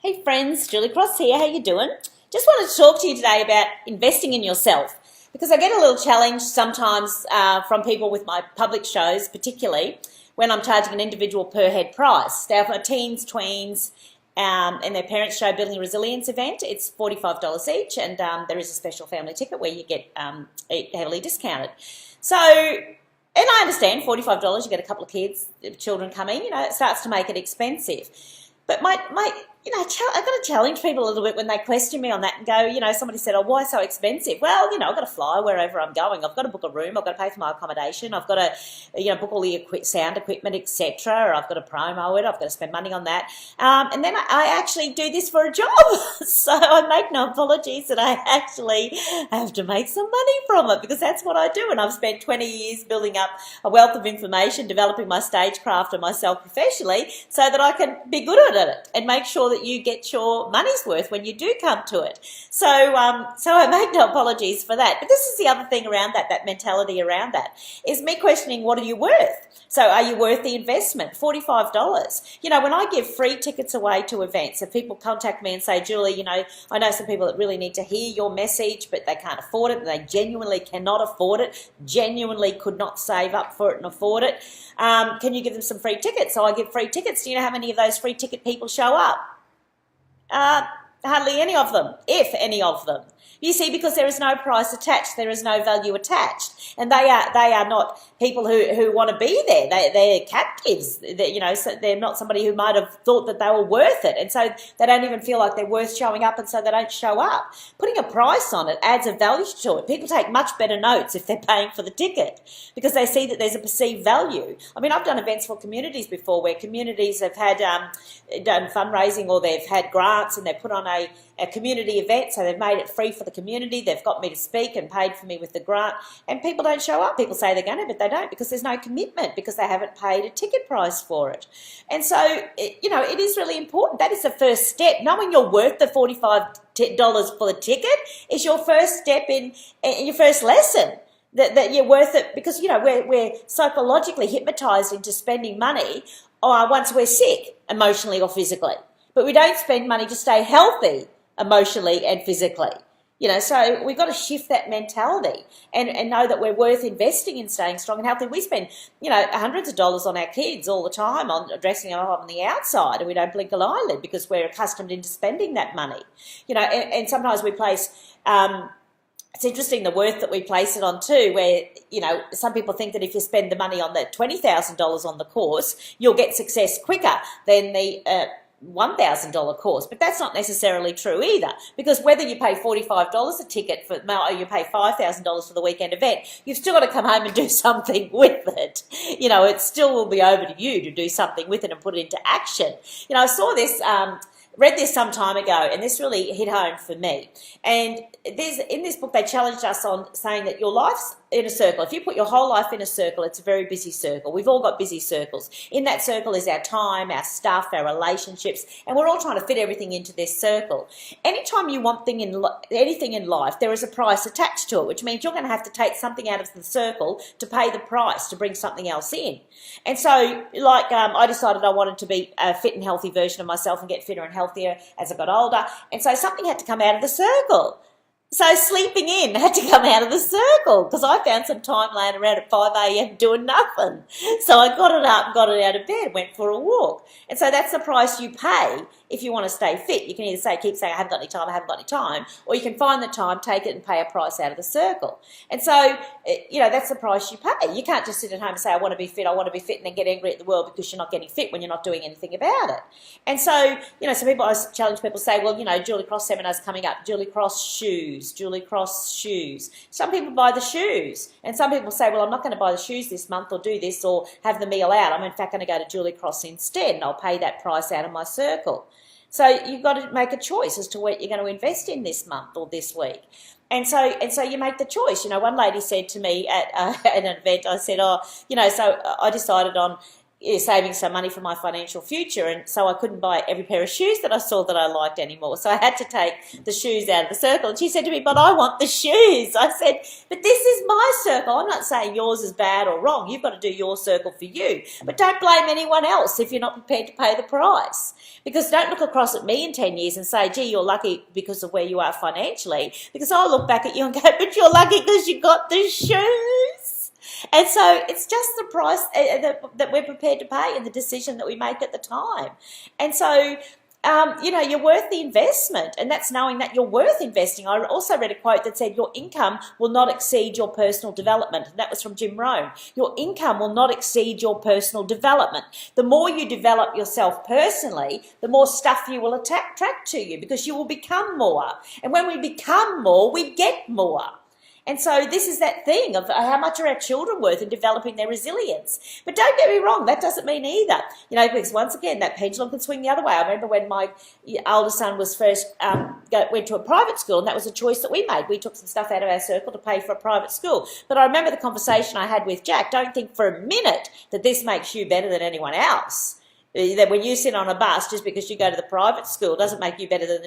Hey friends, Julie Cross here. How you doing? Just wanted to talk to you today about investing in yourself because I get a little challenge sometimes from people with my public shows, particularly when I'm charging an individual per head price. Now, for teens, tweens, and their parents show building a resilience event, it's $45 each, and there is a special family ticket where you get heavily discounted. So, and I understand $45, you get a couple of children coming, it starts to make it expensive. But I've got to challenge people a little bit when they question me on that and go, somebody said, oh, why so expensive? Well, I've got to fly wherever I'm going. I've got to book a room. I've got to pay for my accommodation. I've got to, book all the sound equipment, etc. I've got to promo it. I've got to spend money on that. And then I actually do this for a job. So I make no apologies that I actually have to make some money from it because that's what I do. And I've spent 20 years building up a wealth of information, developing my stagecraft and myself professionally so that I can be good at it and make sure that you get your money's worth when you do come to it. So I make no apologies for that. But this is the other thing around that mentality around that, is me questioning, what are you worth? So are you worth the investment? $45. When I give free tickets away to events, if people contact me and say, Julie, I know some people that really need to hear your message, but they can't afford it, and they genuinely cannot afford it, genuinely could not save up for it and afford it. Can you give them some free tickets? So I give free tickets. Do you know how many of those free ticket people show up? Hardly any of them, if any of them. You see, because there is no price attached, there is no value attached, and they are not people who want to be there. They're captives. So they're not somebody who might have thought that they were worth it, and so they don't even feel like they're worth showing up, and so they don't show up. Putting a price on it adds a value to it. People take much better notes if they're paying for the ticket because they see that there's a perceived value. I mean, I've done events for communities before where communities have had done fundraising, or they've had grants and they've put on a community event, so they've made it free for the community. They've got me to speak and paid for me with the grant, and people don't show up. People say they're going to, but they don't, because there's no commitment, because they haven't paid a ticket price for it. And so, it is really important. That is the first step. Knowing you're worth the $45 for the ticket is your first step in your first lesson. That you're worth it, because we're psychologically hypnotized into spending money once we're sick, emotionally or physically, but we don't spend money to stay healthy emotionally and physically. So we've got to shift that mentality and know that we're worth investing in staying strong and healthy. We spend, hundreds of dollars on our kids all the time on dressing them up on the outside, and we don't blink an eyelid because we're accustomed into spending that money. And sometimes we place, it's interesting the worth that we place it on too, where, some people think that if you spend the money on the $20,000 on the course, you'll get success quicker than the $1,000 course, but that's not necessarily true either, because whether you pay $45 a ticket or you pay $5,000 for the weekend event, you've still got to come home and do something with it. It still will be over to you to do something with it and put it into action. I saw this, read this some time ago, and this really hit home for me. And in this book, they challenged us on saying that your life's in a circle. If you put your whole life in a circle, it's a very busy circle. We've all got busy circles. In that circle is our time, our stuff, our relationships, and we're all trying to fit everything into this circle. Anytime you want anything in life, there is a price attached to it, which means you're going to have to take something out of the circle to pay the price to bring something else in. And so, I decided I wanted to be a fit and healthy version of myself and get fitter and healthier as I got older, and so something had to come out of the circle. So sleeping in had to come out of the circle, because I found some time laying around at 5 a.m. doing nothing. So I got it up, got it out of bed, went for a walk. And so that's the price you pay if you want to stay fit. You can either keep saying, I haven't got any time, I haven't got any time, or you can find the time, take it and pay a price out of the circle. And so, that's the price you pay. You can't just sit at home and say, I want to be fit, and then get angry at the world because you're not getting fit when you're not doing anything about it. And so, some people, I challenge people, say, well, Julie Cross seminar's coming up, Julie Cross shoes. Some people buy the shoes, and some people say, well, I'm not going to buy the shoes this month or do this or have the meal out. I'm in fact going to go to Julie Cross instead, and I'll pay that price out of my circle. So you've got to make a choice as to what you're going to invest in this month or this week. And so you make the choice. One lady said to me at an event, I said, so I decided on, saving some money for my financial future, and so I couldn't buy every pair of shoes that I saw that I liked anymore. So I had to take the shoes out of the circle. And she said to me, but I want the shoes. I said, but this is my circle. I'm not saying yours is bad or wrong. You've got to do your circle for you. But don't blame anyone else if you're not prepared to pay the price. Because don't look across at me in 10 years and say, gee, you're lucky because of where you are financially. Because I'll look back at you and go, but you're lucky because you got the shoes. And so it's just the price that we're prepared to pay and the decision that we make at the time. And so, you're worth the investment, and that's knowing that you're worth investing. I also read a quote that said your income will not exceed your personal development. And that was from Jim Rohn. Your income will not exceed your personal development. The more you develop yourself personally, the more stuff you will attract to you, because you will become more. And when we become more, we get more. And so this is that thing of how much are our children worth in developing their resilience. But don't get me wrong, that doesn't mean either. Because once again, that pendulum can swing the other way. I remember when my older son was first went to a private school, and that was a choice that we made. We took some stuff out of our circle to pay for a private school. But I remember the conversation I had with Jack. Don't think for a minute that this makes you better than anyone else. That when you sit on a bus, just because you go to the private school doesn't make you better than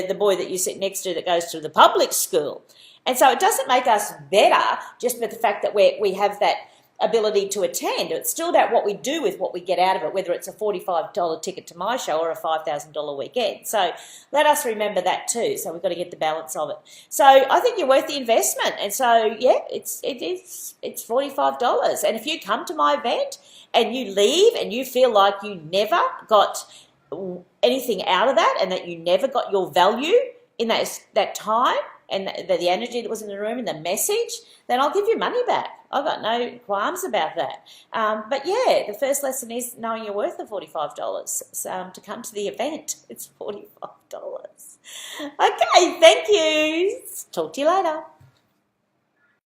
the boy that you sit next to that goes to the public school. And so it doesn't make us better just with the fact that we have that ability to attend. It's still about what we do with what we get out of it, whether it's a $45 ticket to my show or a $5,000 weekend. So let us remember that too. So we've got to get the balance of it. So I think you're worth the investment. And so, yeah, it's $45. And if you come to my event and you leave and you feel like you never got anything out of that and that you never got your value in that time, and the energy that was in the room and the message, then I'll give you money back. I've got no qualms about that. But yeah, the first lesson is knowing you're worth the $45 to come to the event. It's $45. Okay, thank you. Talk to you later.